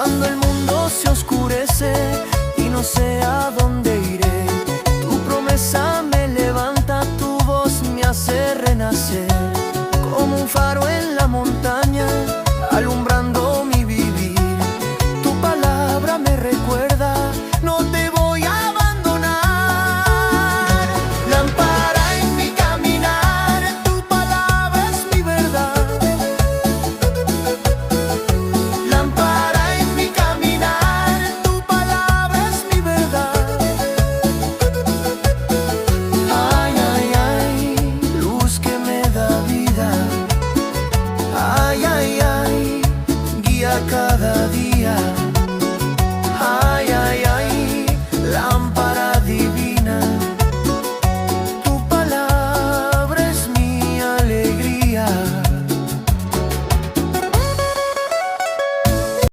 Cuando el mundo se oscurece y no sé a dónde iré, tu promesa me levanta, tu voz me hace renacer, como un faro en la montaña, alumbrando mi vivir. Tu palabra me recuerda, no te voy a abandonar. Lámpara en mi caminar, tu palabra es mi verdad. Lámpara en mi caminar, tu palabra es mi verdad. Ay, ay, ay, luz que me da vida. Ay, ay, ay, guía cada día.